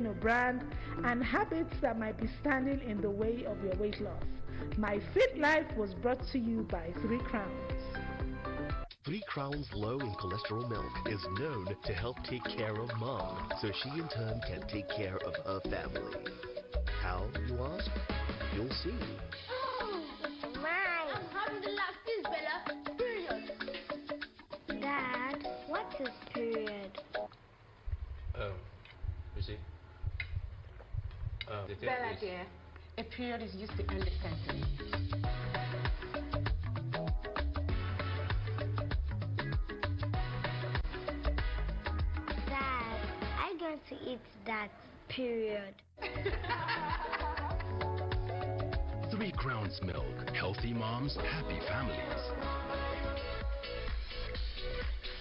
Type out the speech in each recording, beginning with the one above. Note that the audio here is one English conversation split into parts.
building a brand, and habits that might be standing in the way of your weight loss. My Fit Life was brought to you by 3 Crowns. 3 Crowns low in cholesterol milk is known to help take care of mom, so she in turn can take care of her family. How, you ask? You'll see. Mine. I'm having the last piece, Bella. Period. Dad, what is period? You see? Bella dear, a period is used to end a sentence. Dad, I'm going to eat that period. 3 Crowns milk. Healthy moms, happy families.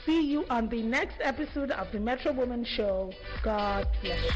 See you on the next episode of the Metro Woman Show. God bless you.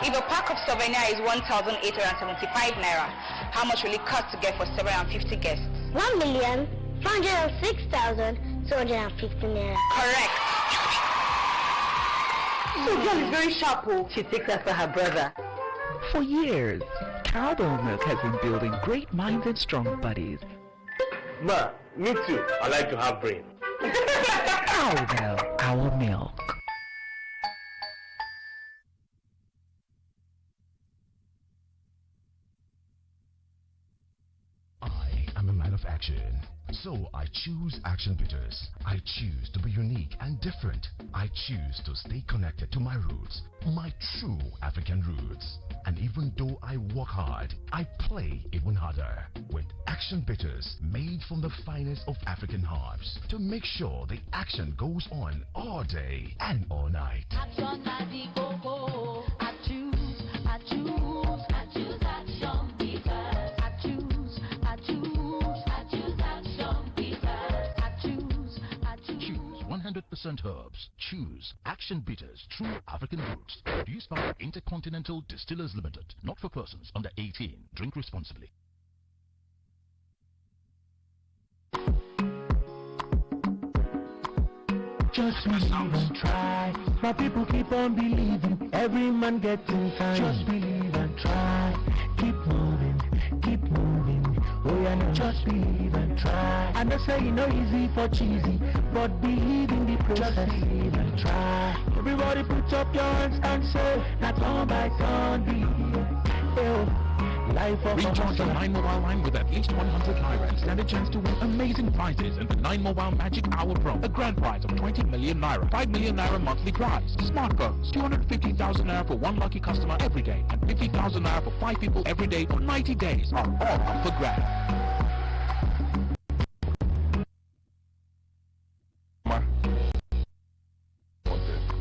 If a pack of souvenir is 1,875 naira, how much will it cost to get for 750 guests? 1,406,250 naira. Correct. So girl is very sharp. She takes after her brother. For years, Cowbell Milk has been building great minds and strong bodies. Ma, me too. I like to have brain. Cowbell, our milk. Action. So I choose Action Bitters. I choose to be unique and different. I choose to stay connected to my roots, my true African roots. And even though I work hard, I play even harder. With Action Bitters, made from the finest of African herbs, to make sure the action goes on all day and all night. Action I choose Action Bitters. I choose Action Bitters. I choose 100% herbs. Choose Action Bitters, true African roots. Produced by Intercontinental Distillers Limited. Not for persons under 18. Drink responsibly. Just believe and try. My people keep on believing. Every man gets in time. Just believe and try. Keep moving, keep moving. Oh yeah, no, just believe and try. I know say you know easy for cheesy, but believe in the process. Just believe and try. Everybody put up your hands and say, not turn by turn, believe. Recharge your 9 mobile line with at least 100 naira and stand a chance to win amazing prizes in the 9 Mobile Magic Hour promo. A grand prize of 20 million naira, 5 million naira monthly prize, smartphones, 250,000 naira for 1 lucky customer every day, and 50,000 naira for 5 people every day for 90 days are all up for grabs.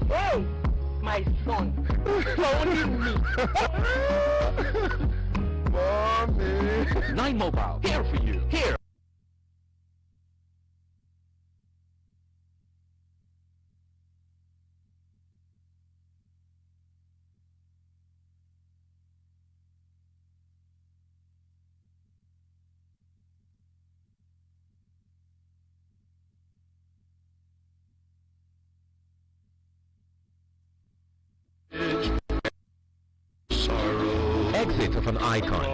Hey, my son, only me. Mommy. 9 Mobile, here for you. Here. Exit of an icon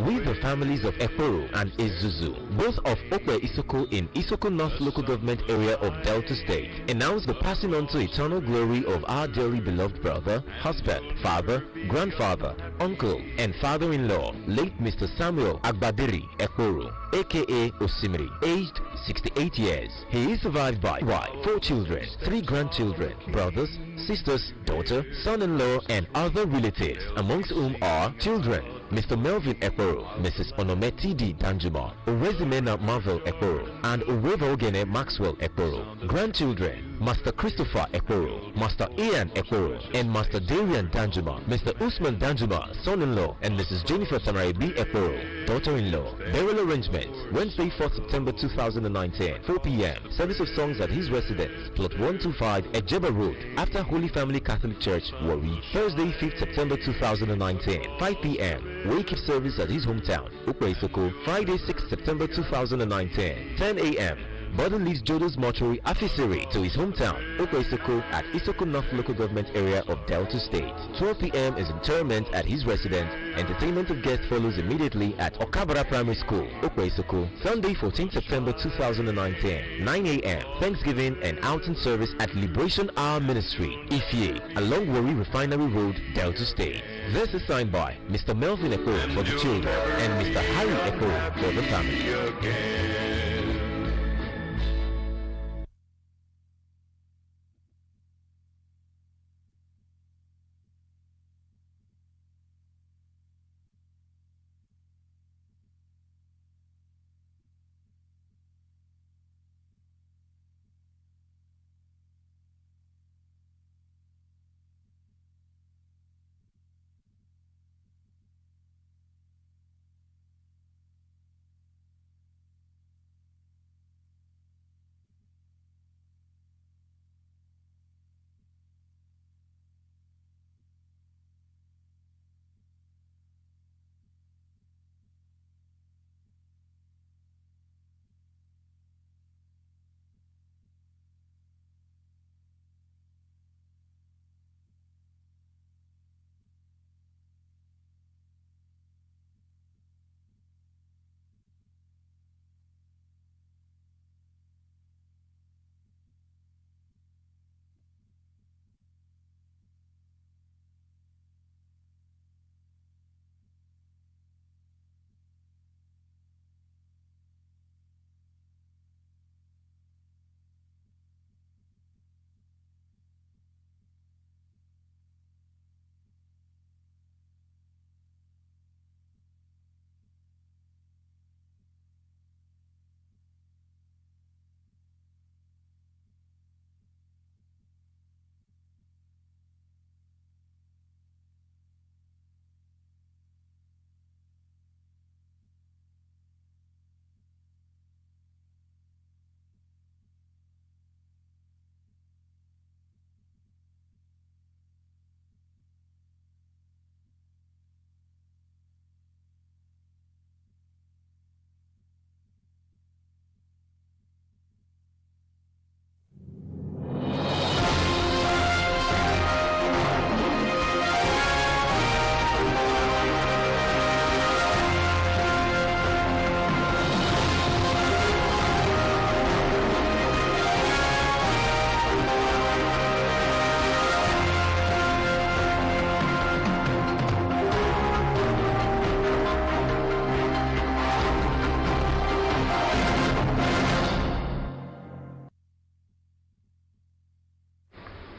with the families of Ekporo and Izuzu, both of Okwe Isoko in Isoko North Local Government Area of Delta State, announce the passing on to eternal glory of our dearly beloved brother, husband, father, grandfather, uncle, and father-in-law, late Mr. Samuel Agbadiri Ekporo, aka Osimiri, aged 68 years. He is survived by wife, 4 children, 3 grandchildren, brothers, sisters, daughter, son-in-law, and other relatives, amongst whom are children Mr. Melvin Ekporo, Mrs. Onometi D. Danjuma, Orezimena Marvel Ekporo, and Oreva Ogene Maxwell Ekporo. Grandchildren, Master Christopher Ekporo, Master Ian Ekporo, and Master Darian Danjuma, Mr. Usman Danjuma, son-in-law, and Mrs. Jennifer Tamarai B. Ekporo, daughter-in-law. Burial arrangements, Wednesday, 4th September 2019, 4 p.m. Service of songs at his residence, plot 125 Ejeba Road, after Holy Family Catholic Church, Warri. Thursday, 5th September 2019, 5 p.m. Wake-up service at his hometown, Ukwe-Isoko. Friday, 6th September 2019, 10 a.m. Body leaves Jodo's mortuary Afisiri to his hometown, Ukwe-Isoko, at Isoko North Local Government Area of Delta State. 12 p.m. is interment at his residence. Entertainment of guests follows immediately at Okabara Primary School, Ukwe-Isoko. Sunday, 14th September 2019, 9 a.m. Thanksgiving and outing service at Liberation Hour Ministry, Ifye, along Warri Refinery Road, Delta State. This is signed by Mr. Melvin Ekporo for the children and Mr. Harry Ekporo for the family.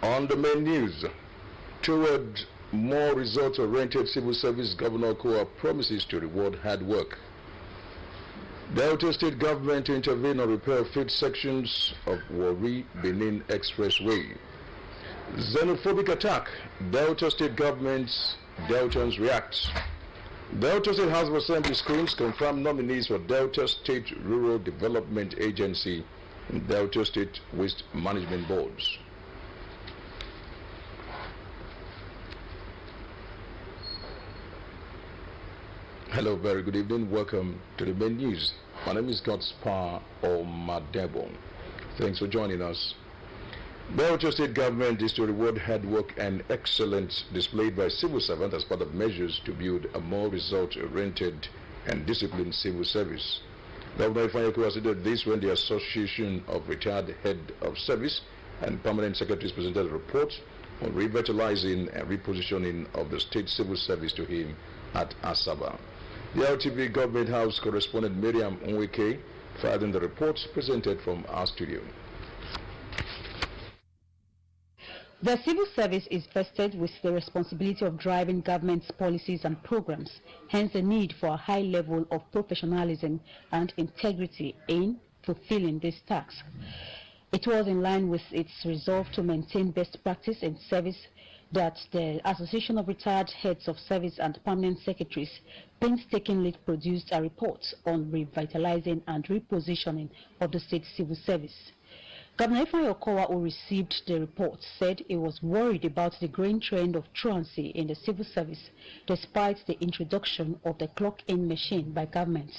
On the main news, toward more result-oriented civil service, Governor Koa promises to reward hard work. Delta State government to intervene on repair of 5 sections of Warri-Benin Expressway. Xenophobic attack, Delta State government's Deltans react. Delta State House of Assembly screens confirm nominees for Delta State Rural Development Agency and Delta State Waste Management Boards. Hello, very good evening. Welcome to the main news. My name is Godspar Omadebo. Thanks for joining us. Delta State government is to reward hard work and excellence displayed by civil servants as part of measures to build a more result-oriented and disciplined civil service. Governor Ifeanyi stated this when the Association of Retired Head of Service and Permanent Secretaries presented a report on revitalizing and repositioning of the state civil service to him at Asaba. The Drtv Government House correspondent Miriam Onweke filed in the report presented from our studio. The civil service is vested with the responsibility of driving government's policies and programs, hence the need for a high level of professionalism and integrity in fulfilling this task. It was in line with its resolve to maintain best practice in service that the Association of Retired Heads of Service and Permanent Secretaries painstakingly produced a report on revitalizing and repositioning of the state civil service. Governor Ifeanyi Okowa, who received the report, said he was worried about the growing trend of truancy in the civil service despite the introduction of the clock-in machine by government.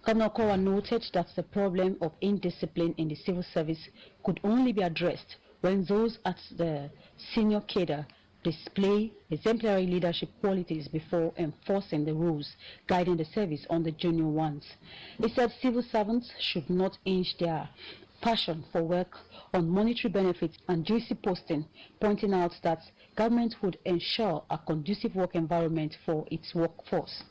Governor Okowa noted that the problem of indiscipline in the civil service could only be addressed when those at the senior cadre display exemplary leadership qualities before enforcing the rules guiding the service on the junior ones. He said civil servants should not hinge their passion for work on monetary benefits and juicy posting, pointing out that government would ensure a conducive work environment for its workforce.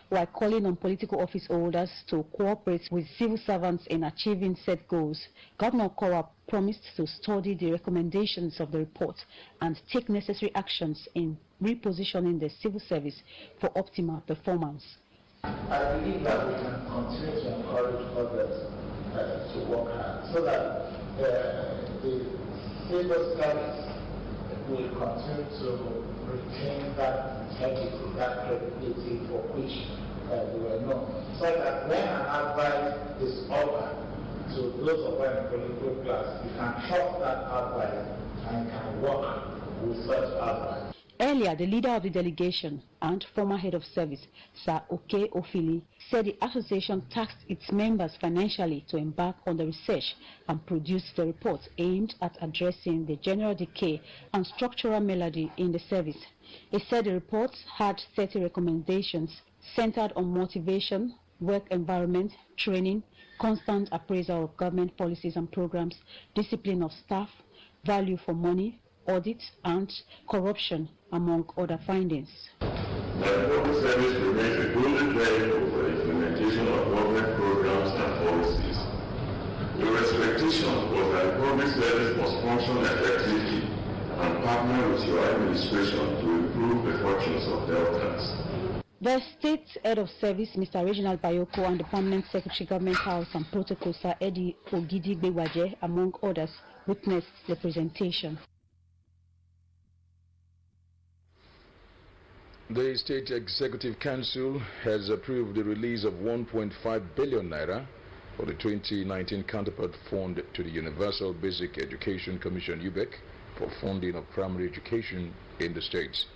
While calling on political office holders to cooperate with civil servants in achieving set goals, Governor Okowa promised to study the recommendations of the report and take necessary actions in repositioning the civil service for optimal performance. I believe that we can continue to encourage others to work hard so that the civil service will continue to retain that integrity, that credibility for which they were known. So that when an advice is offered to those of us in the political class, you can trust that advice and can work with such advice. Earlier, the leader of the delegation and former head of service, Sir Oke Ofili, said the association tasked its members financially to embark on the research and produce the report aimed at addressing the general decay and structural malady in the service. He said the report had 30 recommendations centered on motivation, work environment, training, constant appraisal of government policies and programs, discipline of staff, value for money, audit, and corruption, among other findings. The public service remains a golden vehicle for the implementation of government programs and policies. The expectation was that the public service must function effectively and partner with your administration to improve the fortunes of Deltans. The state head of service, Mr. Reginald Bayoko, and the permanent secretary, Government House and Protocol, Sir Eddie Ogidi Bewaje, among others, witnessed the presentation. The State Executive Council has approved the release of 1.5 billion naira for the 2019 counterpart fund to the Universal Basic Education Commission (UBEC) for funding of primary education in the states.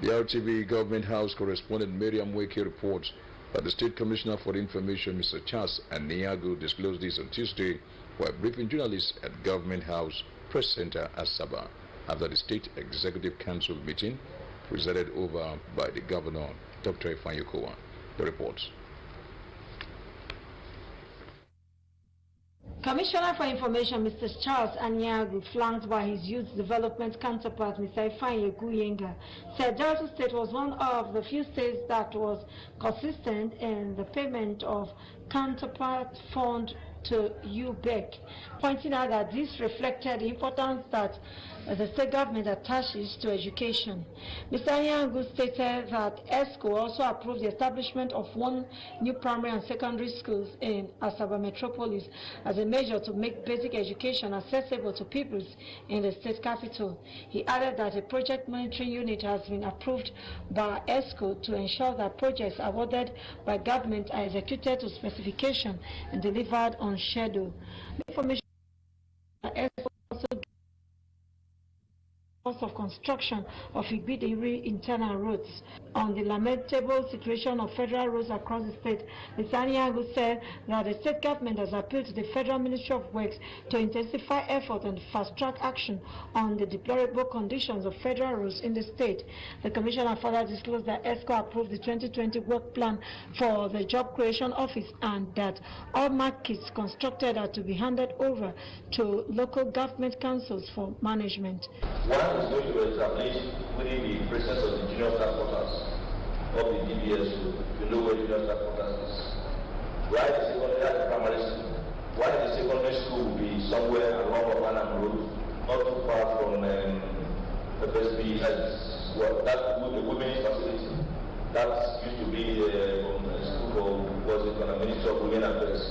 The Drtv Government House correspondent Miriam Weke reports that the State Commissioner for Information, Mr. Charles Aniagu, disclosed this on Tuesday while briefing journalists at Government House Press Center, Asaba, after the State Executive Council meeting presided over by the Governor, Dr. Ifeanyi Okowa. The reports. Commissioner for Information, Mr. Charles Aniagu, flanked by his youth development counterpart, Mr. Ifeanyi Okowa, said Delta State was one of the few states that was consistent in the payment of counterpart fund to UBEC, pointing out that this reflected the importance that the state government attaches to education. Mr. Aniagu stated that ESCO also approved the establishment of 1 new primary and secondary schools in Asaba Metropolis as a measure to make basic education accessible to pupils in the state capital. He added that a project monitoring unit has been approved by ESCO to ensure that projects awarded by government are executed to specification and delivered on schedule. The information ESCO also cost of construction of Igbidiri internal roads. On the lamentable situation of federal roads across the state, Mr. Aniagu said that the state government has appealed to the Federal Ministry of Works to intensify effort and fast-track action on the deplorable conditions of federal roads in the state. The commissioner further disclosed that ESCO approved the 2020 work plan for the Job Creation Office and that all markets constructed are to be handed over to local government councils for management. One is going to establish within the presence of the junior staff quarters of the DBS, you know where junior staff quarters is. Why the secondary at the primary school? Why the secondary school will be somewhere along Obanam Road not too far from FSB as well. That's the women's facility. That used to be a school for, was it, on the Ministry of Women Affairs.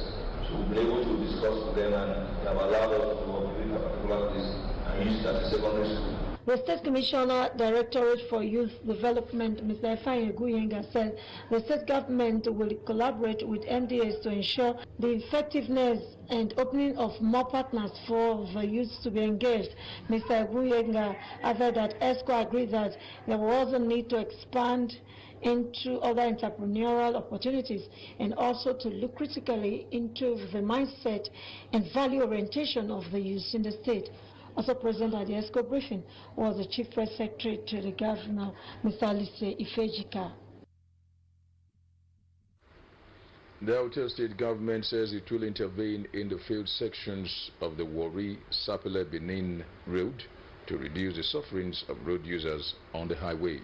So we'll be able to discuss with them, and they have allowed us to operate a particular place and use it as a secondary school. The State Commissioner, Directorate for Youth Development, Mr. Ifeanyi Eguyenga, said the state government will collaborate with MDAs to ensure the effectiveness and opening of more partners for the youth to be engaged. Mr. Eguyenga added that ESCO agreed that there was a need to expand into other entrepreneurial opportunities and also to look critically into the mindset and value orientation of the youth in the state. Also present at the ESCO briefing was the Chief Press Secretary to the Governor, Mr. Alice Ifejika. The Delta State government says it will intervene in the field sections of the Warri-Sapele-Benin road to reduce the sufferings of road users on the highway.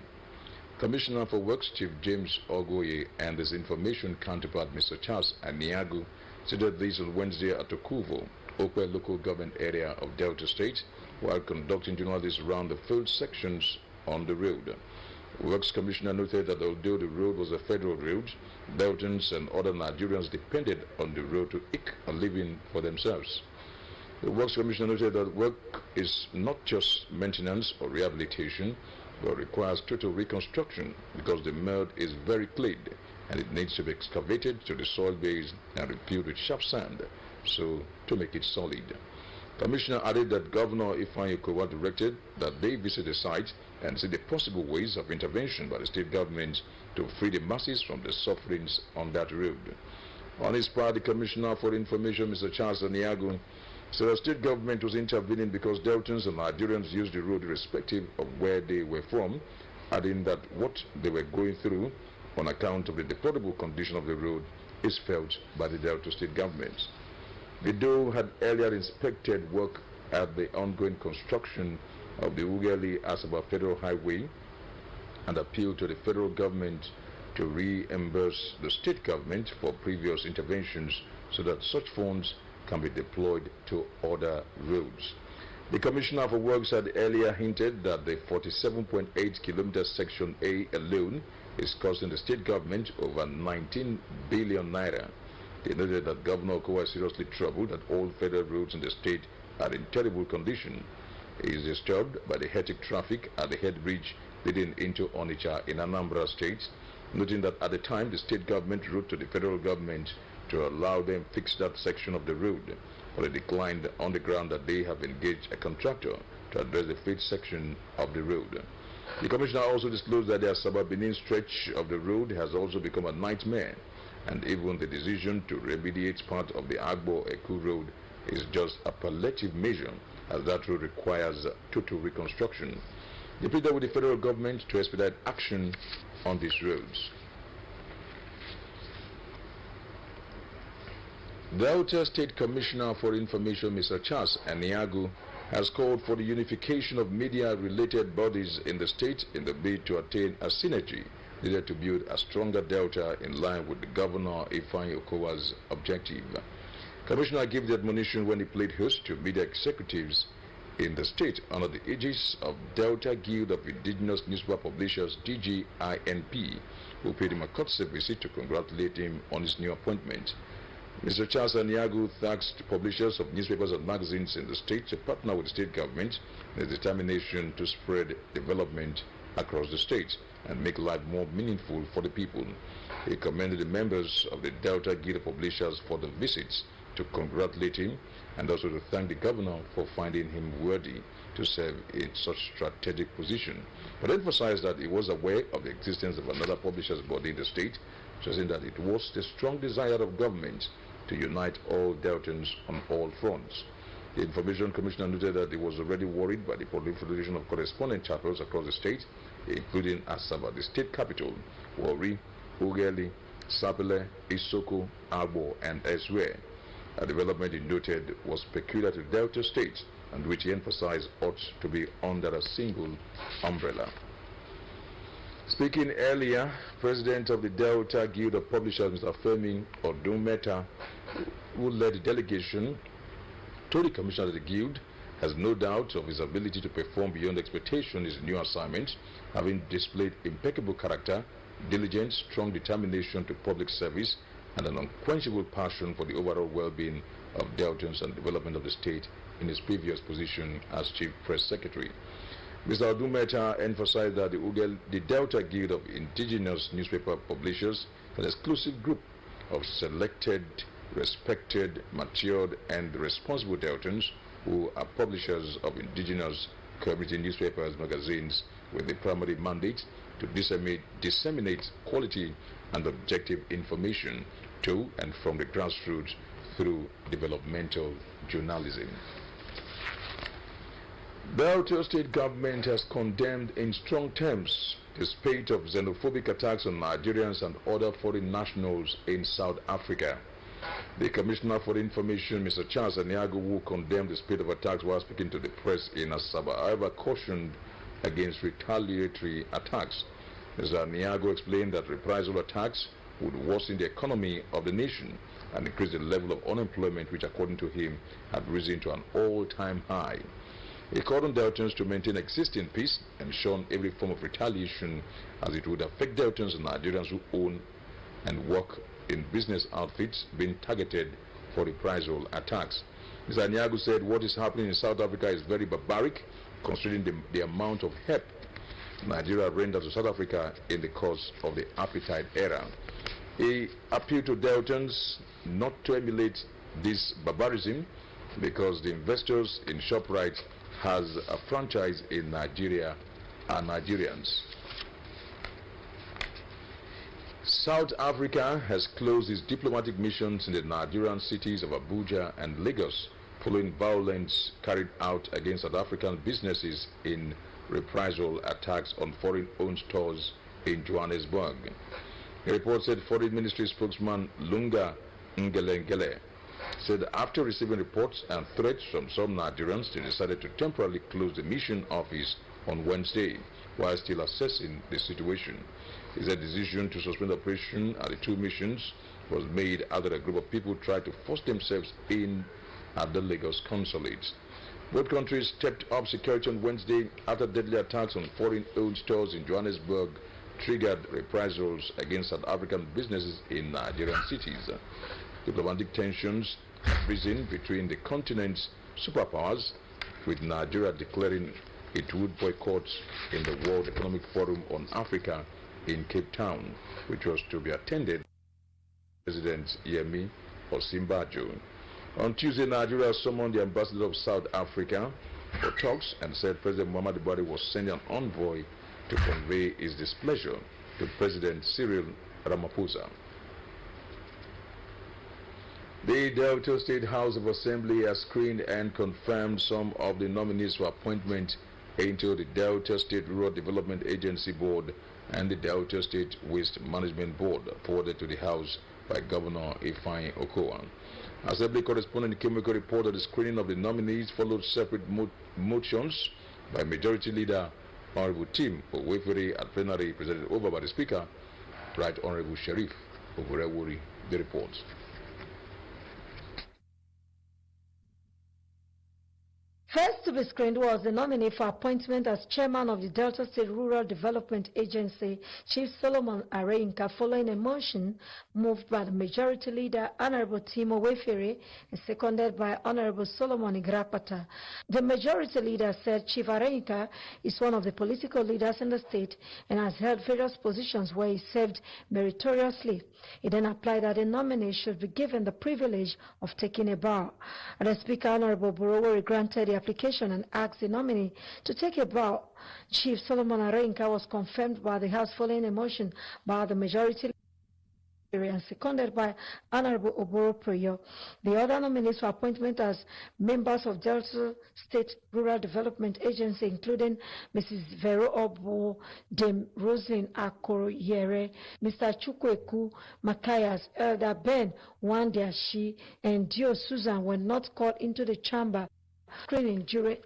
Commissioner for Works Chief James Ogoye and his information counterpart Mr. Charles Aniagu stated this on Wednesday at Okuvo, Okwe local government area of Delta State, while conducting journalists around the field sections on the road. Works Commissioner noted that although the road was a federal road, Deltans and other Nigerians depended on the road to eke a living for themselves. The Works Commissioner noted that work is not just maintenance or rehabilitation, but requires total reconstruction because the mud is very clayed and it needs to be excavated to the soil base and refilled with sharp sand so to make it solid. Commissioner added that Governor Ifeanyi Okowa directed that they visit the site and see the possible ways of intervention by the state government to free the masses from the sufferings on that road. On his part, the Commissioner for Information, Mr. Charles Aniagu, said the state government was intervening because Deltans and Nigerians used the road irrespective of where they were from, adding that what they were going through on account of the deplorable condition of the road is felt by the Delta State government. The DOE had earlier inspected work at the ongoing construction of the Ughelli-Asaba Federal Highway and appealed to the federal government to reimburse the state government for previous interventions so that such funds can be deployed to other roads. The Commissioner for Works had earlier hinted that the 47.8 kilometer Section A alone is costing the state government over 19 billion naira. They noted that Governor Okowa is seriously troubled that all federal roads in the state are in terrible condition. He is disturbed by the hectic traffic at the head bridge leading into Onitsha in Anambra State, noting that at the time the state government wrote to the federal government to allow them fix that section of the road, but they declined on the ground that they have engaged a contractor to address the fifth section of the road. The Commissioner also disclosed that the Asaba-Benin stretch of the road has also become a nightmare, and even the decision to remediate part of the Agbo-Eku road is just a palliative measure, as that road requires total reconstruction. They pleaded with the federal government to expedite action on these roads. The Delta State Commissioner for Information, Mr. Charles Aniagu, has called for the unification of media-related bodies in the state in the bid to attain a synergy needed to build a stronger Delta in line with the Governor Ifeanyi Okowa's objective. Commissioner gave the admonition when he played host to media executives in the state under the aegis of Delta Guild of Indigenous Newspaper Publishers, DGINP, who paid him a courtesy visit to congratulate him on his new appointment. Mr. Charles Aniagu thanks publishers of newspapers and magazines in the state to partner with the state government in its determination to spread development across the state and make life more meaningful for the people. He commended the members of the Delta Guild of Publishers for the visits to congratulate him and also to thank the governor for finding him worthy to serve in such strategic position, but emphasized that he was aware of the existence of another publishers body in the state, stressing that it was the strong desire of government to unite all Deltans on all fronts. The Information Commissioner noted that he was already worried by the proliferation of correspondent chapels across the state, including Asaba, the state capital, Warri, Ughelli, Sapele, Isoko, Agbo, and elsewhere. A development he noted was peculiar to Delta State and which he emphasized ought to be under a single umbrella. Speaking earlier, President of the Delta Guild of Publishers, Mr. Femi Odumeta, who led the delegation to the Commissioner of the Guild, has no doubt of his ability to perform beyond expectation in his new assignment, having displayed impeccable character, diligence, strong determination to public service, and an unquenchable passion for the overall well-being of Deltans and development of the state in his previous position as Chief Press Secretary. Mr. Odumeta emphasized that the Delta Guild of Indigenous Newspaper Publishers, an exclusive group of selected, respected, matured, and responsible Deltans who are publishers of indigenous community newspapers, magazines, with the primary mandate to disseminate quality and objective information to and from the grassroots through developmental journalism. Delta State government has condemned in strong terms the spate of xenophobic attacks on Nigerians and other foreign nationals in South Africa. The Commissioner for Information, Mr. Charles Aniago, who condemned the spate of attacks while speaking to the press in Asaba, however, cautioned against retaliatory attacks. Mr. Aniago explained that reprisal attacks would worsen the economy of the nation and increase the level of unemployment, which according to him had risen to an all-time high. He called on Deltans to maintain existing peace and shun every form of retaliation, as it would affect Deltans and Nigerians who own and work in business outfits being targeted for reprisal attacks. Mr. Aniago said what is happening in South Africa is very barbaric, considering the amount of help Nigeria rendered to South Africa in the course of the apartheid era. He appealed to Deltans not to emulate this barbarism because the investors in ShopRite has a franchise in Nigeria are Nigerians. South Africa has closed its diplomatic missions in the Nigerian cities of Abuja and Lagos following violence carried out against South African businesses in reprisal attacks on foreign-owned stores in Johannesburg. A report said Foreign Ministry spokesman Lunga Ngelengele said after receiving reports and threats from some Nigerians, they decided to temporarily close the mission office on Wednesday while still assessing the situation. He said the decision to suspend operation at the two missions was made after a group of people tried to force themselves in at the Lagos consulate. Both countries stepped up security on Wednesday after deadly attacks on foreign-owned stores in Johannesburg triggered reprisals against South African businesses in Nigerian cities. Diplomatic tensions have risen between the continent's superpowers, with Nigeria declaring it would boycott in the World Economic Forum on Africa in Cape Town, which was to be attended by President Yemi Osinbajo. On Tuesday, Nigeria summoned the ambassador of South Africa for talks and said President Muhammadu Buhari was sending an envoy to convey his displeasure to President Cyril Ramaphosa. The Delta State House of Assembly has screened and confirmed some of the nominees for appointment into the Delta State Rural Development Agency Board and the Delta State Waste Management Board, forwarded to the House by Governor Ifeanyi Okowa. Assembly correspondent Kimiko reported the screening of the nominees followed separate motions by Majority Leader Honorable Tim Owefere at plenary, presided over by the Speaker, Right Honorable Sheriff Oburewuri. The report. First to be screened was the nominee for appointment as chairman of the Delta State Rural Development Agency, Chief Solomon Areyinka, following a motion moved by the Majority Leader, Honorable Timo Owefere, and seconded by Honorable Solomon Igrapata. The Majority Leader said Chief Areyinka is one of the political leaders in the state and has held various positions where he served meritoriously. He then applied that the nominee should be given the privilege of taking a bow. And the Speaker, Honorable Oburewuri, granted the application and asked the nominee to take a bow. Chief Solomon Areyinka was confirmed by the House following a motion by the Majority and seconded by Honorable Oboro. The other nominees for appointment as members of Delta State Rural Development Agency, including Mrs. Vero Obu, Dame Roslyn Akoroyere, Mr. Chukweku Makayas, Elder Ben Wandiashi, and Dio Susan, were not called into the chamber screening during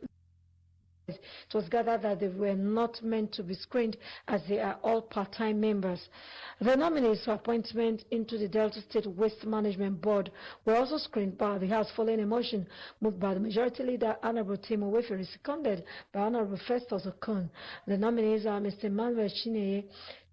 It was gathered that they were not meant to be screened as they are all part-time members. The nominees for appointment into the Delta State Waste Management Board were also screened by the House following a motion moved by the Majority Leader, Honorable Timo Weferi, seconded by Honorable Festus Okon. The nominees are Mr. Emmanuel Chineye,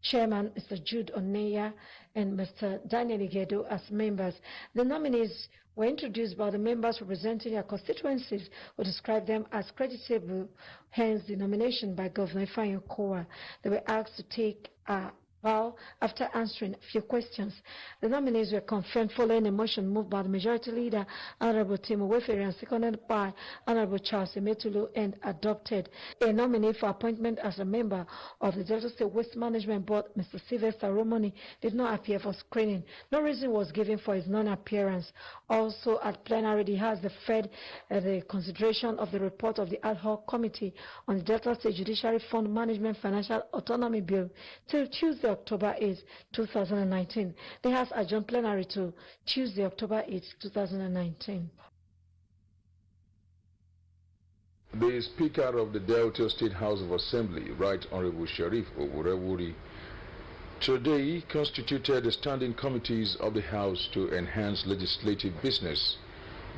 Chairman, Mr. Jude Oneya, and Mr. Daniel Igedo as members. The nominees were introduced by the members representing their constituencies, who described them as creditable, hence the nomination by Governor Ifeanyi Okowa. They were asked to take a bow after answering a few questions. The nominees were confirmed following a motion moved by the Majority Leader, Honorable Timo Weferi, and seconded by Honorable Charles Emetulu, and adopted. A nominee for appointment as a member of the Delta State Waste Management Board, Mr. Sylvester Romani, did not appear for screening. No reason was given for his non-appearance. Also at plenary, the House deferred the consideration of the report of the ad hoc committee on the Delta State Judiciary Fund Management Financial Autonomy Bill till Tuesday, October 8, 2019. The House adjourned plenary to Tuesday, October 8, 2019. The Speaker of the Delta State House of Assembly, Right Honorable Sharif Owurewuri, today constituted the standing committees of the House to enhance legislative business.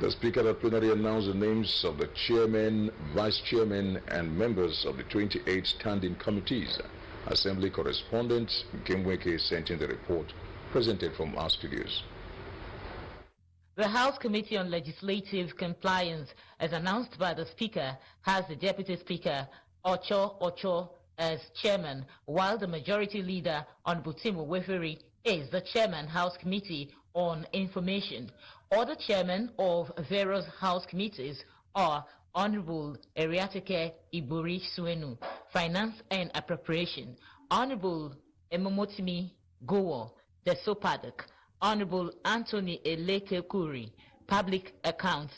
The Speaker at plenary announced the names of the Chairman, Vice Chairman, and members of the 28 standing committees. Assembly correspondent Kimweke sent in the report presented from our studios. The House Committee on Legislative Compliance, as announced by the Speaker, has the Deputy Speaker, Ocho, as Chairman, while the Majority Leader, Honorable Timo Weferi, is the Chairman, House Committee on Information. Other Chairmen of various House Committees are Honorable Eriatike Iburi Suenu, Finance and Appropriation, Honorable Emomotimi Gowo, the Sopadak, Honorable Anthony Eleke Kuri, Public Accounts,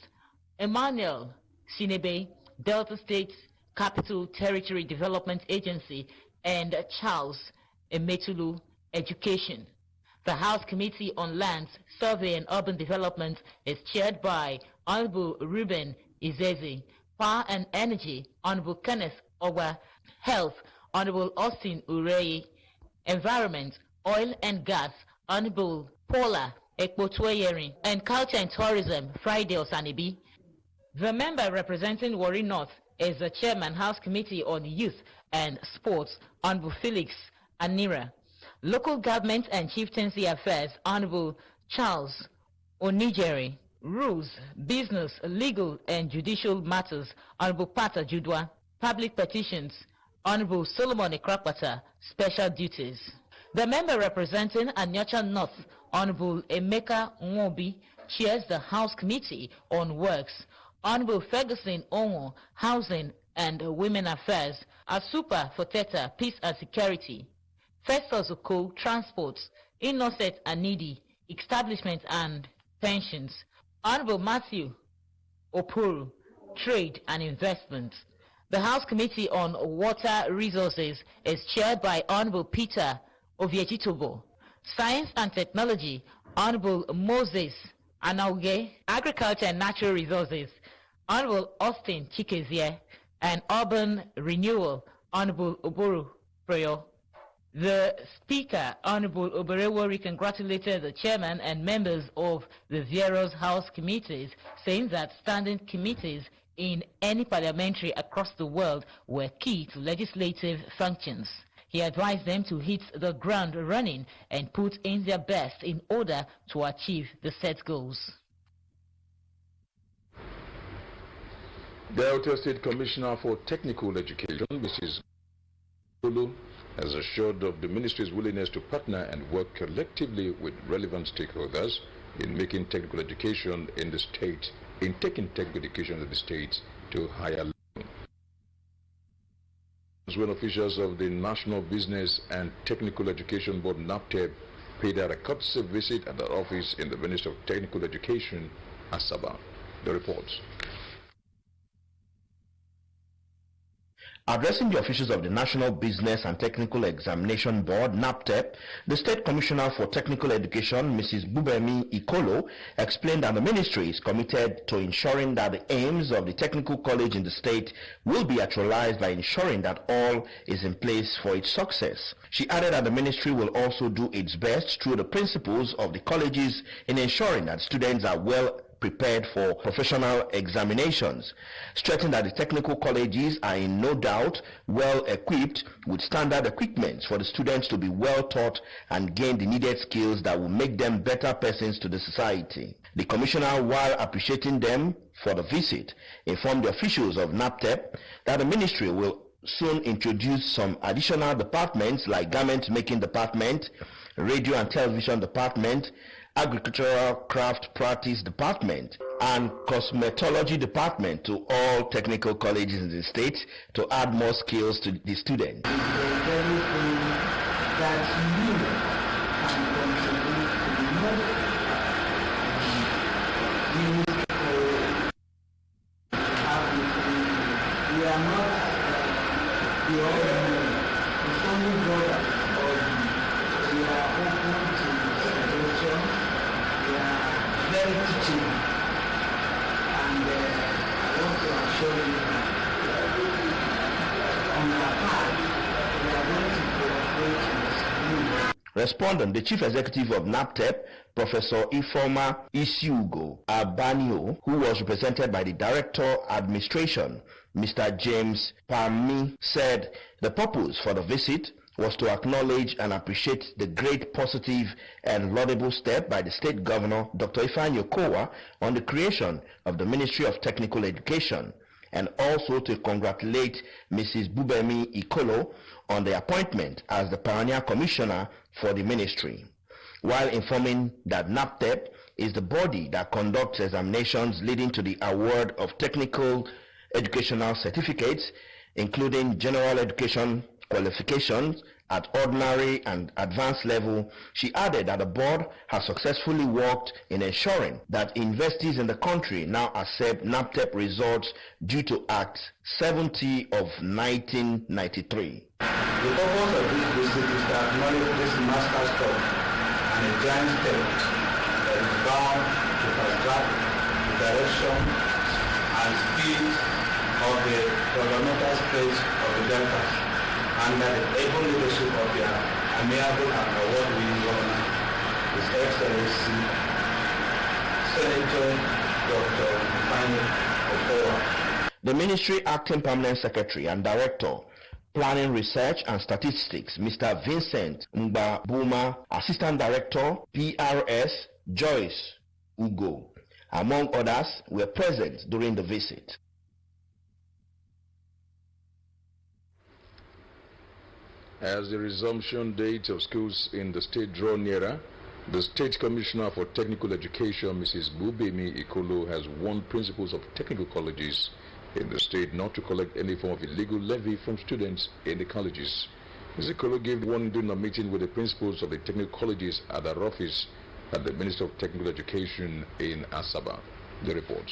Emmanuel Sinebe, Delta State Capital Territory Development Agency, and Charles Emetulu, Education. The House Committee on Lands, Survey and Urban Development is chaired by Honorable Ruben Izezi. Power and Energy, Honorable Kenneth Owa. Health, Honorable Austin Urei. Environment, Oil and Gas, Honorable Paula Ekpotweyeri. And Culture and Tourism, Friday Osanibi. The member representing Warri North is the Chairman, House Committee on Youth and Sports, Honorable Felix Anira. Local Government and Chieftaincy Affairs, Honorable Charles Onijeri. Rules, Business, Legal and Judicial Matters, Honorable Pata Judwa. Public Petitions, Honorable Solomon Ekrapata. Special Duties. The member representing Anyocha North, Honorable Emeka Nwobi, chairs the House Committee on Works. Honorable Ferguson Onwo, Housing and Women Affairs. Asupa Foteta, Peace and Security. Festus Oko, Transport. Innocent Anidi, Establishment and Pensions. Honorable Matthew Opuru, Trade and Investment. The House Committee on Water Resources is chaired by Honorable Peter Oviechitobo. Science and Technology, Honorable Moses Anauge. Agriculture and Natural Resources, Honorable Austin Chikezie. And Urban Renewal, Honorable Oburu Preyo. The Speaker, Honorable Oberewori, congratulated the Chairman and members of the various House committees, saying that standing committees in any parliamentary across the world were key to legislative functions. He advised them to hit the ground running and put in their best in order to achieve the set goals. Delta State Commissioner for Technical Education, Mrs. Lulu, has assured of the ministry's willingness to partner and work collectively with relevant stakeholders in making technical education in the state, in taking technical education in the state to higher level. When officials of the National Business and Technical Education Board, NAPTEB, paid her a courtesy visit at the office in the Ministry of Technical Education, Asaba. The reports. Addressing the officials of the National Business and Technical Examination Board, NAPTEP, the State Commissioner for Technical Education, Mrs. Bubemi Ikolo, explained that the ministry is committed to ensuring that the aims of the technical college in the state will be actualized by ensuring that all is in place for its success. She added that the ministry will also do its best through the principals of the colleges in ensuring that students are well prepared for professional examinations, stressing that the technical colleges are in no doubt well equipped with standard equipment for the students to be well taught and gain the needed skills that will make them better persons to the society. The commissioner, while appreciating them for the visit, informed the officials of NAPTEP that the ministry will soon introduce some additional departments like garment making department, radio and television department, agricultural craft practice department, and cosmetology department to all technical colleges in the state to add more skills to the students. That you can contribute to we are not the ordinary, it's only brothers. We are open to suggestions. We are very teachable, and I want to assure you that on our part, we are going to cooperate with you. Responding, the Chief Executive of NAPTEP, Professor Ifeoma Isiugo Abanio, who was represented by the Director Administration, Mr. James Pami, said the purpose for the visit was to acknowledge and appreciate the great positive and laudable step by the State Governor, Dr. Ifeanyi Okowa, on the creation of the Ministry of Technical Education, and also to congratulate Mrs. Bubemi Ikolo on the appointment as the Pioneer Commissioner for the ministry, while informing that NAPTEP is the body that conducts examinations leading to the award of technical educational certificates, including general education qualifications at ordinary and advanced level. She added that the board has successfully worked in ensuring that universities in the country now accept NAPTEP results due to Act 70 of 1993. The purpose of this visit is to acknowledge this master stroke and a giant step that is bound to fast-track the direction and speed of the developmental stage of the Deltas, under the able leadership of their amiable and award-winning governor, His Excellency Senator Dr. Ifeanyi Okowa. The Ministry Acting Permanent Secretary and Director, Planning, Research and Statistics, Mr. Vincent Mbabuma, Assistant Director, PRS, Joyce Ugo, among others, were present during the visit. As the resumption date of schools in the state draw nearer, the State Commissioner for Technical Education, Mrs. Bubemi Ikolo, has warned principals of technical colleges in the state not to collect any form of illegal levy from students in the colleges. Mrs. Ikolo gave warning during a meeting with the principals of the technical colleges at her office at the Ministry of Technical Education in Asaba. The report.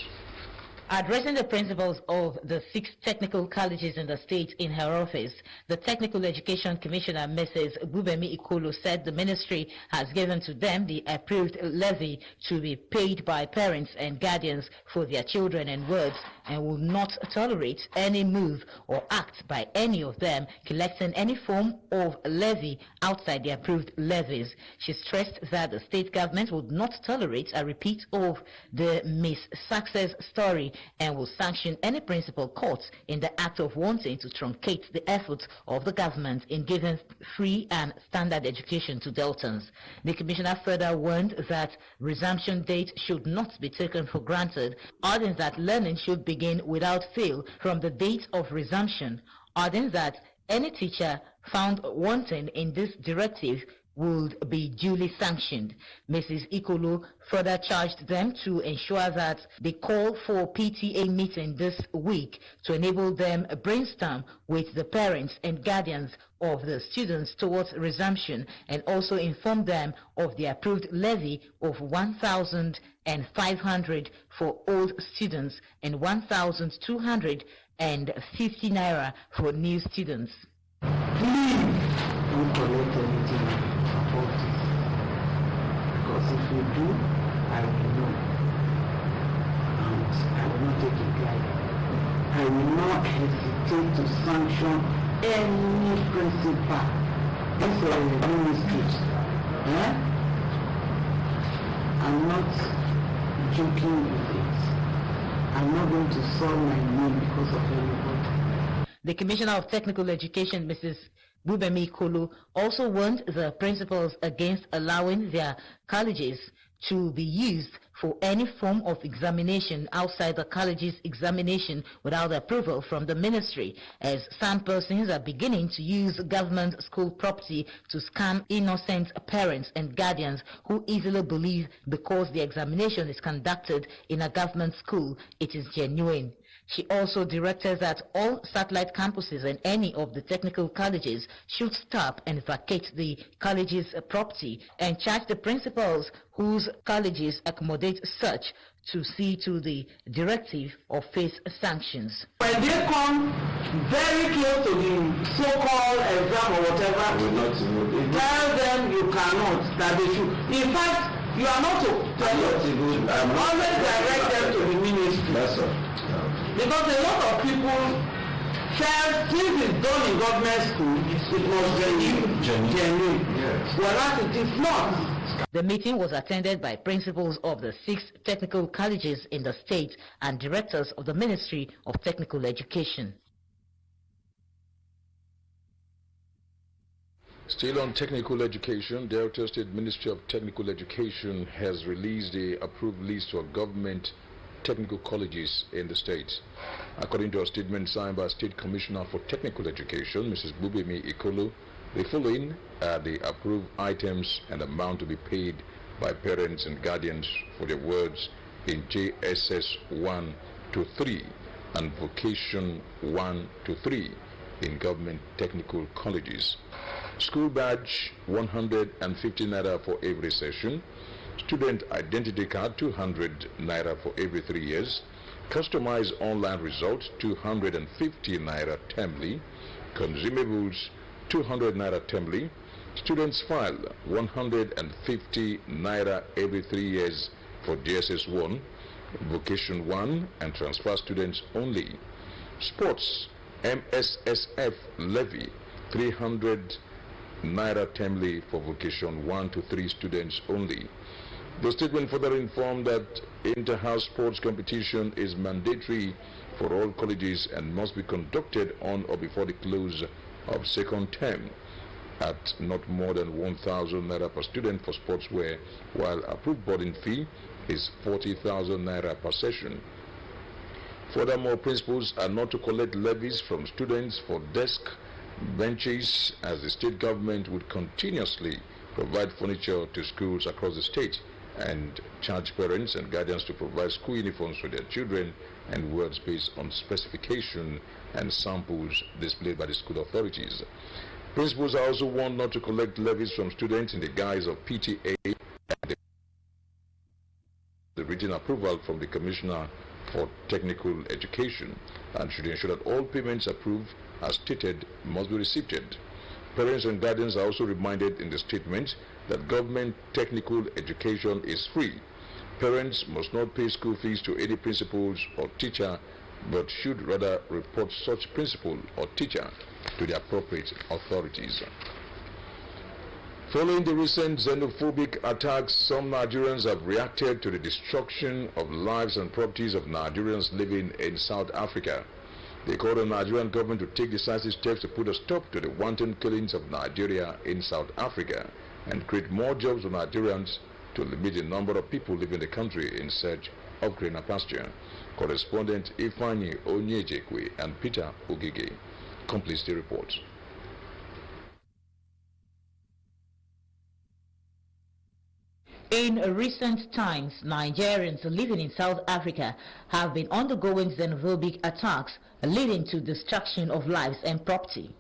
Addressing the principals of the 6 technical colleges in the state in her office, the Technical Education Commissioner, Mrs. Bubemi Ikolo, said the ministry has given to them the approved levy to be paid by parents and guardians for their children and wards, and will not tolerate any move or act by any of them collecting any form of levy outside the approved levies. She stressed that the state government would not tolerate a repeat of the Miss Success story and will sanction any principal caught in the act of wanting to truncate the efforts of the government in giving free and standard education to Deltans. The commissioner further warned that resumption date should not be taken for granted, adding that learning should begin without fail from the date of resumption, adding that any teacher found wanting in this directive would be duly sanctioned. Mrs. Ikolo further charged them to ensure that they call for PTA meeting this week to enable them brainstorm with the parents and guardians of the students towards resumption, and also inform them of the approved levy of 1,500 for old students and 1,250 naira for new students. Please don't collect anything about this, because if you do, I will know, and I will not take it lightly. I will not hesitate to sanction any principal. These are the ministries. I'm not joking with it. I'm not going to sell my name because of anybody. The Commissioner of Technical Education, Mrs. Bubemi Ikolo, also warned the principals against allowing their colleges to be used for any form of examination outside the college's examination without approval from the ministry, as some persons are beginning to use government school property to scam innocent parents and guardians who easily believe because the examination is conducted in a government school, it is genuine. She also directed that all satellite campuses and any of the technical colleges should stop and vacate the college's property, and charge the principals whose colleges accommodate such to see to the directive or face sanctions. When they come very close to the so-called exam or whatever, tell them you cannot, that they should. In fact, you are not to always direct them to the ministry. That's all. Because a lot of people felt since it's done in government school, it must be genuine. Yes. Whereas it is not. The meeting was attended by principals of the 6 technical colleges in the state and directors of the Ministry of Technical Education. Still on technical education, Delta State Ministry of Technical Education has released the approved list of government technical colleges in the state. According to a statement signed by State Commissioner for Technical Education, Mrs. Bubemi Ikolo, the following are the approved items and amount to be paid by parents and guardians for their words in JSS 1 to 3 and Vocation 1 to 3 in government technical colleges. School badge 150 naira for every session. Student identity card 200 naira for every 3 years. Customized online result 250 naira termly. Consumables 200 naira termly. Students file 150 naira every 3 years for JSS 1, Vocation 1 and transfer students only. Sports MSSF levy 300 naira termly for Vocation 1 to 3 students only. The statement further informed that inter-house sports competition is mandatory for all colleges and must be conducted on or before the close of second term at not more than 1,000 naira per student for sportswear, while approved boarding fee is 40,000 naira per session. Furthermore, principals are not to collect levies from students for desk, benches, as the state government would continuously provide furniture to schools across the state and charge parents and guardians to provide school uniforms for their children and words based on specification and samples displayed by the school authorities. Principals are also warned not to collect levies from students in the guise of PTA and the written approval from the Commissioner for Technical Education, and should ensure that all payments approved as stated must be receipted. Parents and guardians are also reminded in the statement that government technical education is free. Parents must not pay school fees to any principals or teacher, but should rather report such principal or teacher to the appropriate authorities. Following the recent xenophobic attacks, some Nigerians have reacted to the destruction of lives and properties of Nigerians living in South Africa. They called on the Nigerian government to take decisive steps to put a stop to the wanton killings of Nigeria in South Africa and create more jobs for Nigerians to limit the number of people leaving the country in search of greener pasture. Correspondent Ifeanyi Onyejekwe and Peter Ogige completes the report. In recent times, Nigerians living in South Africa have been undergoing xenophobic attacks leading to destruction of lives and property.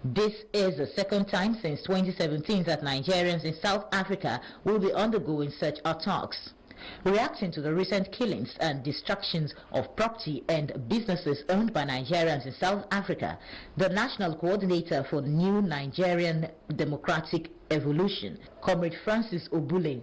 This is the second time since 2017 that Nigerians in South Africa will be undergoing such attacks. Reacting to the recent killings and destructions of property and businesses owned by Nigerians in South Africa, the National Coordinator for New Nigerian Democratic Evolution, Comrade Francis Obule,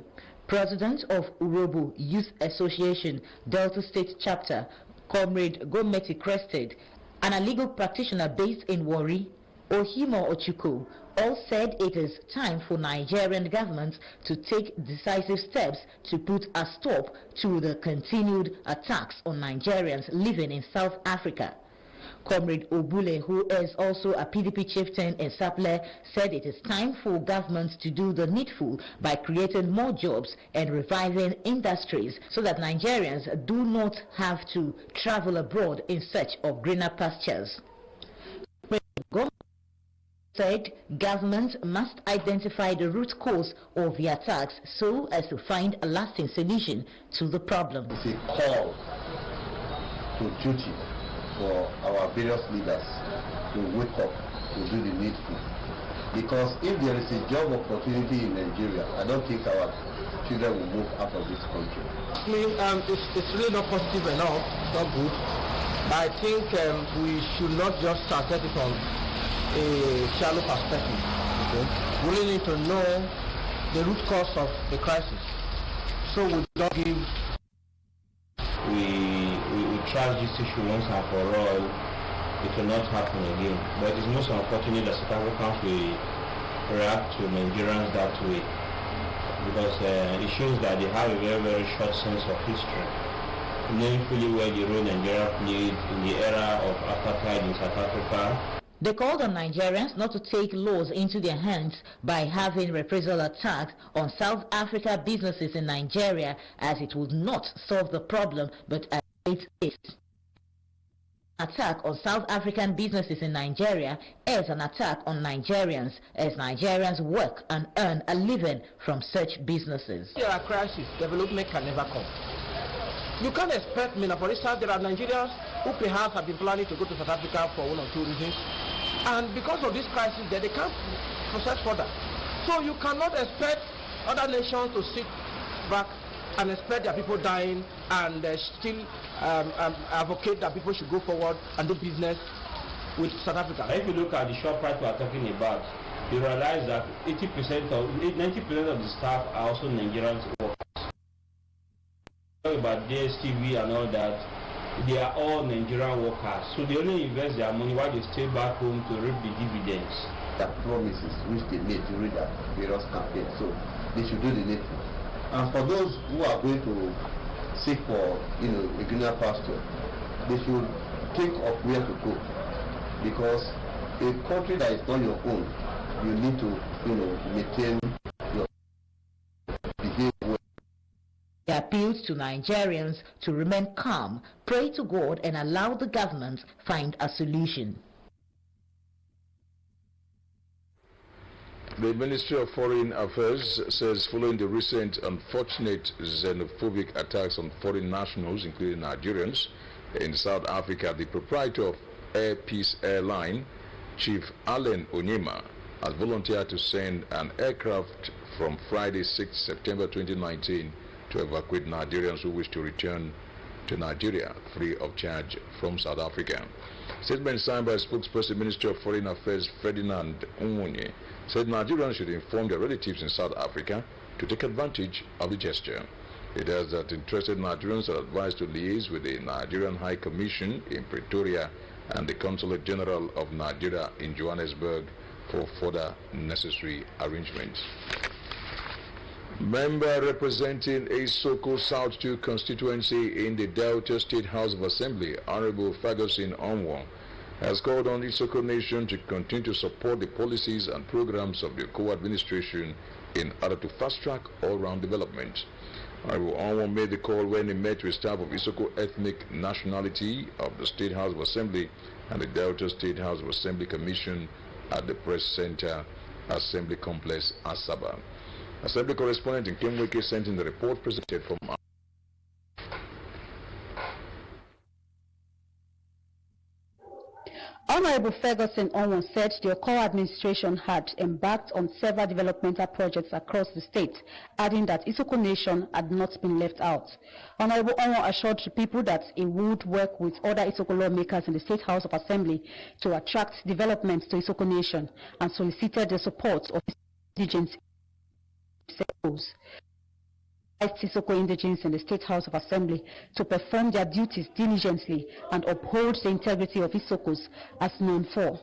President of Urobo Youth Association, Delta State Chapter, Comrade Gometi Crested, and a legal practitioner based in Warri, Ohimo Ochuko, all said it is time for Nigerian government to take decisive steps to put a stop to the continued attacks on Nigerians living in South Africa. Comrade Obule, who is also a PDP chieftain in Saple, said it is time for governments to do the needful by creating more jobs and reviving industries so that Nigerians do not have to travel abroad in search of greener pastures. Said government must identify the root cause of the attacks so as to find a lasting solution to the problem. It's a call to duty for our various leaders to wake up, to do the needful. Because if there is a job opportunity in Nigeria, I don't think our children will move out of this country. It's really not positive enough, not good. But I think we should not just set it on a shallow perspective. Okay? We really need to know the root cause of the crisis. So we don't give. We trash this issue once and for all. It will not happen again. But it's most unfortunate that South Africans will react to Nigerians that way, because it shows that they have a very, very short sense of history, knowing fully well the role Nigeria played in the era of apartheid in South Africa. They called on Nigerians not to take laws into their hands by having reprisal attacks on South Africa businesses in Nigeria, as it would not solve the problem but aggravate it. Attack on South African businesses in Nigeria is an attack on Nigerians, as Nigerians work and earn a living from such businesses. There are crises, development can never come. You can't expect, for instance, there are Nigerians who perhaps have been planning to go to South Africa for one or two reasons, and because of this crisis, they can't process further. So you cannot expect other nations to sit back and expect their people dying and still advocate that people should go forward and do business with South Africa. If you look at the shop price we are talking about, you realize that 90% of the staff are also Nigerian workers. About DSTV and all that, they are all Nigerian workers, so they only invest their money while they stay back home to reap the dividends. The promises which they made during their various campaigns, so they should do the needful. And for those who are going to seek for, a greener pasture, they should think of where to go, because a country that is not your own, you need to, maintain your behavior. He appealed to Nigerians to remain calm, pray to God, and allow the government find a solution. The Ministry of Foreign Affairs says following the recent unfortunate xenophobic attacks on foreign nationals, including Nigerians, in South Africa, the proprietor of Air Peace Airline, Chief Allen Onyema, has volunteered to send an aircraft from Friday 6 September 2019 to evacuate Nigerians who wish to return to Nigeria free of charge from South Africa. Statement signed by spokesperson Ministry of Foreign Affairs Ferdinand Onwunye said Nigerians should inform their relatives in South Africa to take advantage of the gesture. It adds that interested Nigerians are advised to liaise with the Nigerian High Commission in Pretoria and the Consulate General of Nigeria in Johannesburg for further necessary arrangements. Member representing Isoko South 2 constituency in the Delta State House of Assembly, Honorable Ferguson Onwo, has called on the Isoko Nation to continue to support the policies and programs of the co-administration in order to fast-track all-round development. Honorable Onwo made the call when he met with staff of Isoko ethnic nationality of the State House of Assembly and the Delta State House of Assembly Commission at the Press Center Assembly Complex, Asaba. Assembly correspondent in Kimweke sent in the report presented from Honorable Ferguson Onwon said the Okowa administration had embarked on several developmental projects across the state, adding that Isoko Nation had not been left out. Honorable Onwon assured the people that he would work with other Isoko lawmakers in the State House of Assembly to attract development to Isoko Nation and solicited the support of indigenous sectors. Isoko indigenes in the State House of Assembly to perform their duties diligently and uphold the integrity of Isokos as known for.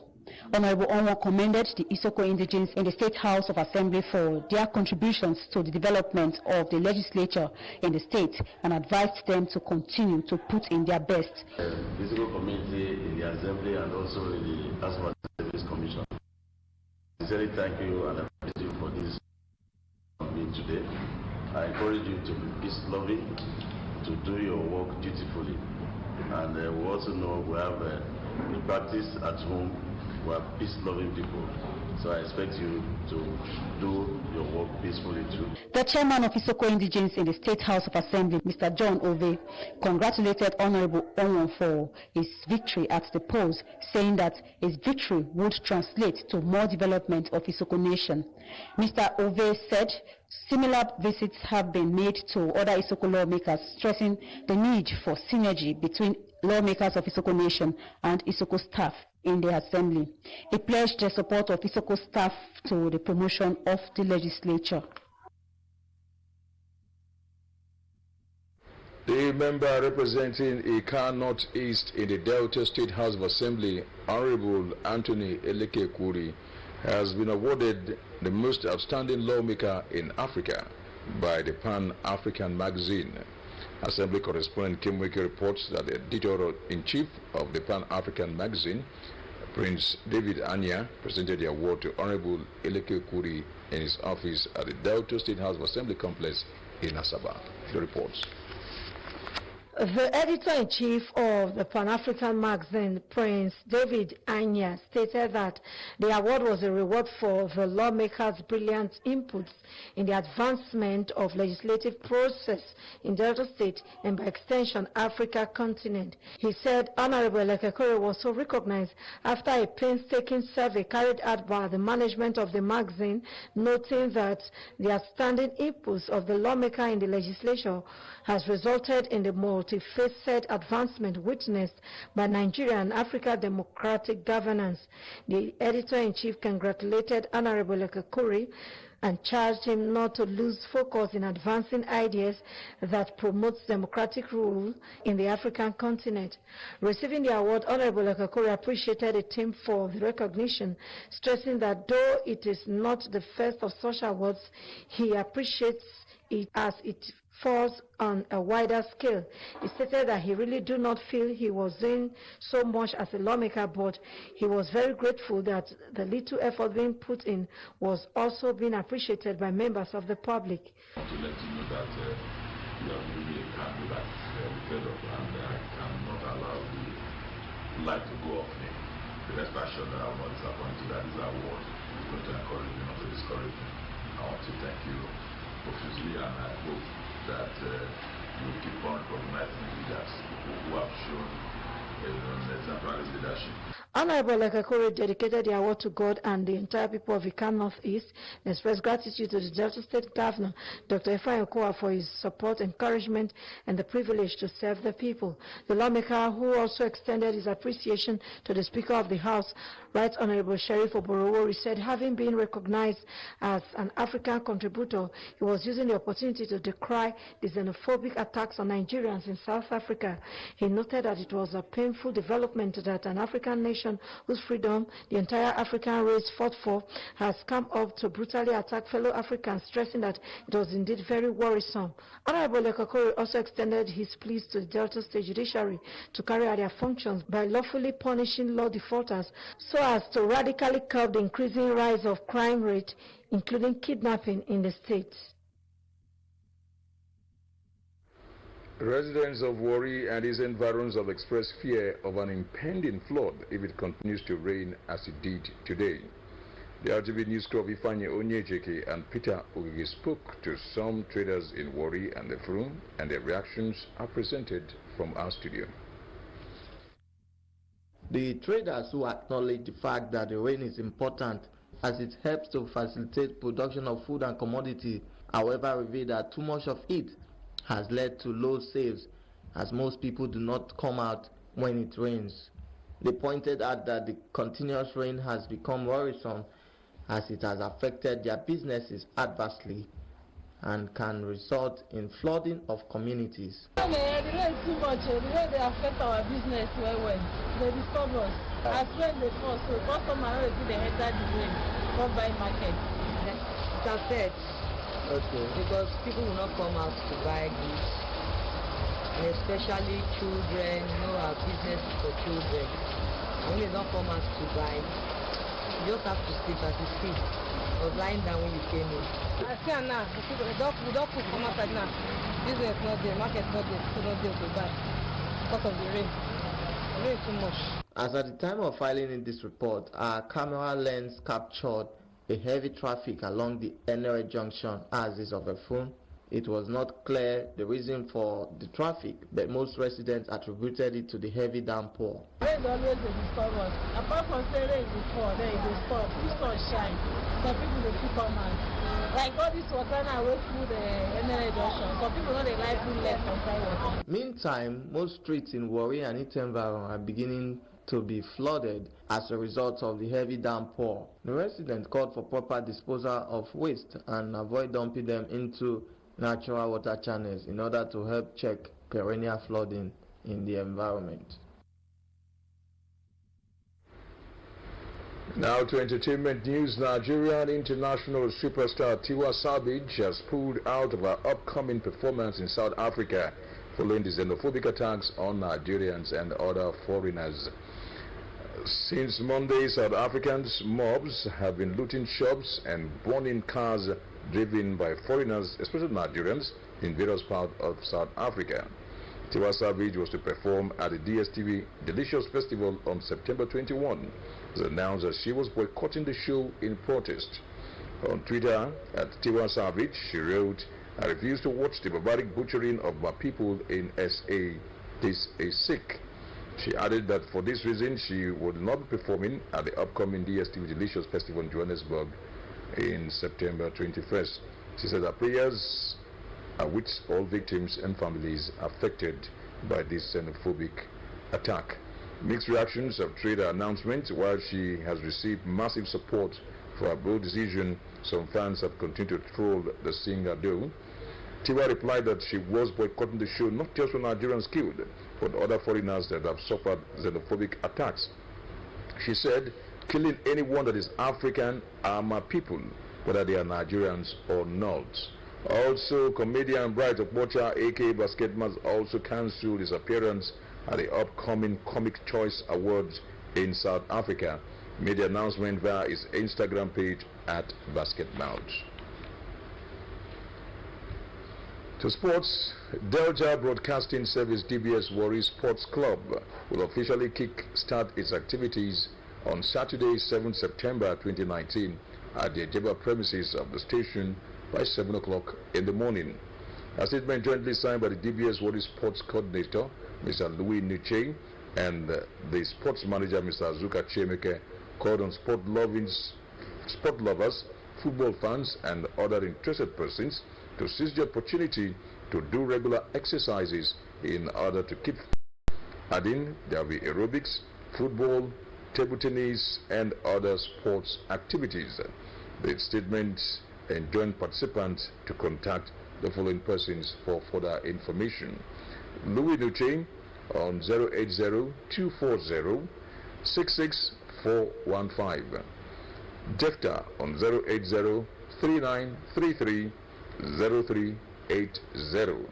Honorable Onwon commended the Isoko indigenes in the State House of Assembly for their contributions to the development of the legislature in the state and advised them to continue to put in their best. The Isoko community in the Assembly and also in the House of Service Commission. Sincerely thank you and appreciate you for this meeting today. I encourage you to be peace-loving, to do your work dutifully. And we also know we have we practice at home, we are peace-loving people. So I expect you to do your work peacefully too. The chairman of Isoko Indigenes in the State House of Assembly, Mr. John Ove, congratulated Honorable Onwon for his victory at the polls, saying that his victory would translate to more development of Isoko Nation. Mr. Ove said similar visits have been made to other Isoko lawmakers, stressing the need for synergy between lawmakers of Isoko Nation and Isoko staff in the Assembly. He pledged the support of Isoko staff to the promotion of the legislature. The member representing Ika Northeast in the Delta State House of Assembly, Honorable Anthony Elekekuri, has been awarded the most outstanding lawmaker in Africa by the Pan-African magazine. Assembly correspondent Kimweke reports that the editor-in-chief of the Pan-African magazine, Prince David Anya, presented the award to Honorable Elekekuri in his office at the Delta State House of Assembly complex in Asaba. The reports. The editor-in-chief of the Pan-African magazine, Prince David Anya, stated that the award was a reward for the lawmakers' brilliant inputs in the advancement of legislative process in Delta State and by extension Africa continent. He said Honorable Elekekuri was so recognized after a painstaking survey carried out by the management of the magazine, noting that the outstanding inputs of the lawmaker in the legislature has resulted in the multifaceted advancement witnessed by Nigeria and Africa democratic governance. The editor-in-chief congratulated Honorable Elekekuri and charged him not to lose focus in advancing ideas that promotes democratic rule in the African continent. Receiving the award, Honorable Elekekuri appreciated the team for the recognition, stressing that though it is not the first of such awards, he appreciates it as it falls on a wider scale. He stated that he really do not feel he was doing so much as a lawmaker, but he was very grateful that the little effort being put in was also being appreciated by members of the public. I want to let you know that you have really a candle that fed up, and I cannot allow the light to go off me. The rest assured that I will not disappoint you that this award is going to encourage me, not to discourage me. I want to thank you profusely, and I hope that you will keep on recognizing leaders who have shown exemplary leadership. Honorable Elekekuri dedicated the award to God and the entire people of Ika Northeast and expressed gratitude to the Delta State Governor, Dr. Ifeanyi Okowa, for his support, encouragement, and the privilege to serve the people. The lawmaker, who also extended his appreciation to the Speaker of the House, Right Honorable Sheriff Oborowori, said having been recognized as an African contributor, he was using the opportunity to decry the xenophobic attacks on Nigerians in South Africa. He noted that it was a painful development that an African nation whose freedom the entire African race fought for has come up to brutally attack fellow Africans, stressing that it was indeed very worrisome. Honorable Elekekuri also extended his pleas to the Delta State Judiciary to carry out their functions by lawfully punishing law defaulters so as to radically curb the increasing rise of crime rate, including kidnapping in the state. Residents of Warri and its environs have expressed fear of an impending flood if it continues to rain as it did today. The RTV News Club Ifanye Onyejeke and Peter Ogige spoke to some traders in Warri and the Froom, and their reactions are presented from our studio. The traders who acknowledge the fact that the rain is important as it helps to facilitate production of food and commodity, however, reveal that too much of it has led to low sales as most people do not come out when it rains. They pointed out that the continuous rain has become worrisome as it has affected their businesses adversely and can result in flooding of communities. The rain is too much. The way they affect our business well. They disturb us. As rain they fall, so customers already they enter the rain, not buy market. It affects. Okay. Because people will not come out to buy goods, and especially children. You know, our business is for children. When they don't come out to buy, you just have to sleep as you see. I was lying down when you came in. I see now, we don't put come outside now. Business not there, market not there, people not there to buy because of the rain. The rain is too much. As at the time of filing in this report, our camera lens captured a heavy traffic along the Enere Junction axis of a phone. It was not clear the reason for the traffic, but most residents attributed it to the heavy downpour. Rain always disturb us. Apart from saying rain before, then it will stop. If sun shine, some people they still come out. Like all this water now way through the Enere Junction. Some people know they like to left outside water. Meantime, most streets in Warri and its environment are beginning to be flooded as a result of the heavy downpour. The residents called for proper disposal of waste and avoid dumping them into natural water channels in order to help check perennial flooding in the environment. Now to entertainment news. Nigerian international superstar Tiwa Savage has pulled out of her upcoming performance in South Africa following the xenophobic attacks on Nigerians and other foreigners. Since Monday, South Africans' mobs have been looting shops and burning cars driven by foreigners, especially Nigerians, in various parts of South Africa. Tiwa Savage was to perform at the DSTV Delicious Festival on September 21. It was announced that she was boycotting the show in protest. On Twitter, at Tiwa Savage, she wrote, "I refuse to watch the barbaric butchering of my people in SA. This is sick." She added that for this reason, she would not be performing at the upcoming DSTV Delicious Festival in Johannesburg in September 21st. She said her prayers are with all victims and families affected by this xenophobic attack. Mixed reactions have trailed her announcement. While she has received massive support for her bold decision, some fans have continued to troll the singer though. Tiwa replied that she was boycotting the show not just for Nigerians killed, but other foreigners that have suffered xenophobic attacks. She said, "Killing anyone that is African are my people, whether they are Nigerians or not." Also, comedian Bright Okpocha, aka Basketman, also cancelled his appearance at the upcoming Comic Choice Awards in South Africa. He made the announcement via his Instagram page at Basketmouth. To sports, Delta Broadcasting Service DBS Warri Sports Club will officially kick-start its activities on Saturday, 7th September 2019 at the Ejeba premises of the station by 7 o'clock in the morning. A statement jointly signed by the DBS Warri Sports Coordinator, Mr. Louis Nuche, and the sports manager, Mr. Azuka Chemeke, called on sport lovers, football fans, and other interested persons to seize the opportunity to do regular exercises in order to keep fit. Adding, there will be aerobics, football, table tennis, and other sports activities. The statement enjoined participants to contact the following persons for further information: Louis Nuche on 080-240-66415, Jefta on 080-3933-0380,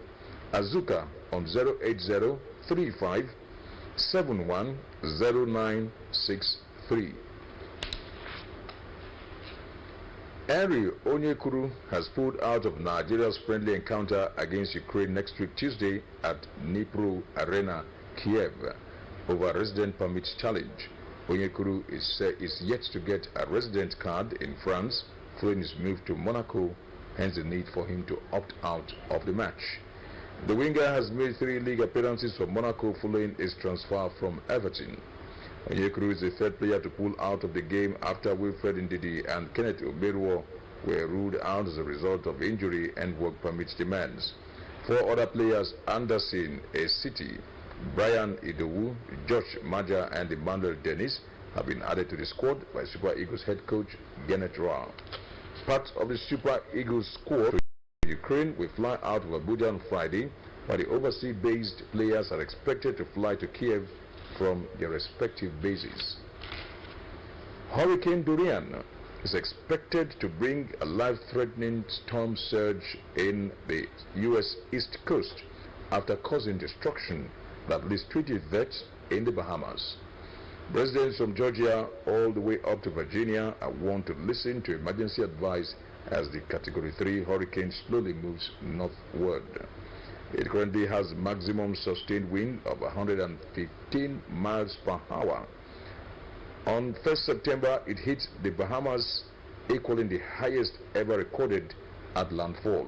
Azuka on 080-3571-0963. Henry Onyekuru has pulled out of Nigeria's friendly encounter against Ukraine next week Tuesday at Dnipro Arena, Kiev, over resident permit challenge. Onyekuru is yet to get a resident card in France following his move to Monaco, hence the need for him to opt out of the match. The winger has made 3 league appearances for Monaco following his transfer from Everton. Onyekuru is the 3rd player to pull out of the game after Wilfred Ndidi and Kenneth Oberuo were ruled out as a result of injury and work permit demands. 4 other players, Anderson City, Brian Idowu, Josh Maja and Emmanuel Dennis, have been added to the squad by Super Eagles head coach Gennett Rao. Part of the Super Eagles squad to Ukraine will fly out of Abuja on Friday, while the overseas-based players are expected to fly to Kiev from their respective bases. Hurricane Dorian is expected to bring a life-threatening storm surge in the U.S. East Coast after causing destruction that leaves 20 deaths in the Bahamas. Residents from Georgia all the way up to Virginia are warned to listen to emergency advice as the Category 3 hurricane slowly moves northward. It currently has maximum sustained wind of 115 miles per hour. On 1st September, it hit the Bahamas, equaling the highest ever recorded at landfall.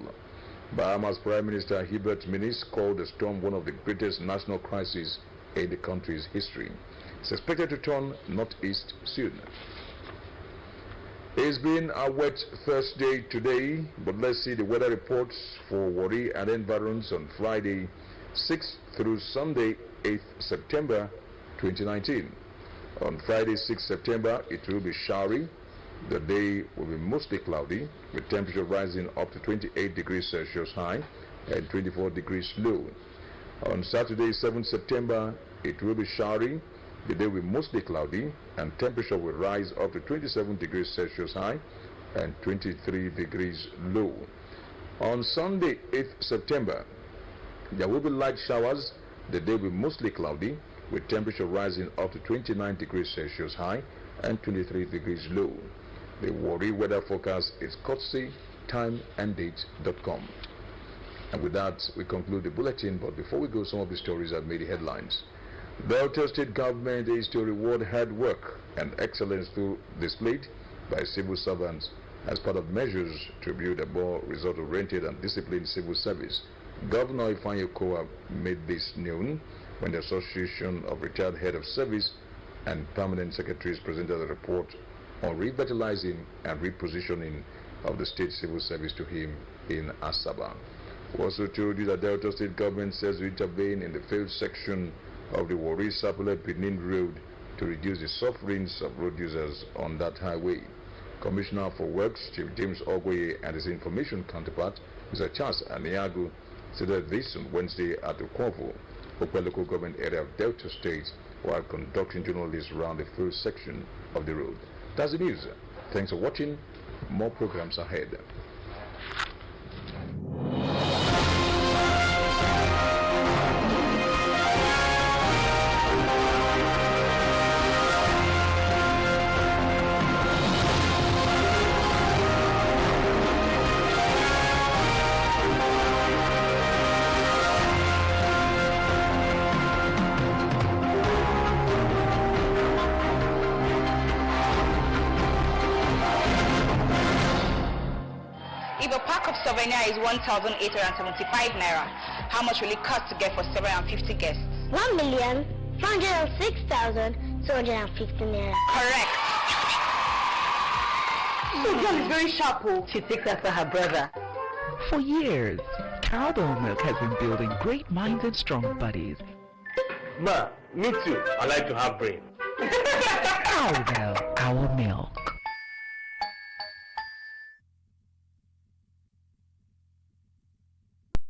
Bahamas Prime Minister Hubert Minnis called the storm one of the greatest national crises in the country's history. It's expected to turn northeast soon. It's been a wet Thursday today, but let's see the weather reports for Warri and environs on Friday 6th through Sunday 8th September 2019. On Friday 6th September, it will be showery. The day will be mostly cloudy, with temperature rising up to 28 degrees Celsius high and 24 degrees low. On Saturday 7th September, it will be showery. The day will be mostly cloudy, and temperature will rise up to 27 degrees Celsius high and 23 degrees low. On Sunday 8th September, there will be light showers. The day will be mostly cloudy, with temperature rising up to 29 degrees Celsius high and 23 degrees low. The Warri weather forecast is courtesy timeanddate.com. And with that, we conclude the bulletin. But before we go, some of the stories that made the headlines. Delta State government is to reward hard work and excellence displayed by civil servants as part of measures to build a more result-oriented and disciplined civil service. Governor Ifeanyi Okowa made this known when the Association of Retired Head of Service and Permanent Secretaries presented a report on revitalizing and repositioning of the state civil service to him in Asaba. We also told you that Delta State government says to intervene in the failed section of the Warri Sapele Benin Road to reduce the sufferings of road users on that highway. Commissioner for Works, Chief James Ogweye, and his information counterpart, Mr. Charles Aniagu, said this on Wednesday at Okwovo, Okwe local government area of Delta State, while conducting journalists around the full section of the road. That's the news. Thanks for watching. More programs ahead. If a pack of souvenir is 1,875 naira, how much will it cost to get for 750 guests? 1,406,250 naira. Correct. So girl is very sharp. She takes after her brother. For years, Cowbell Milk has been building great minds and strong bodies. Ma, me too. I like to have brain. Cowbell, our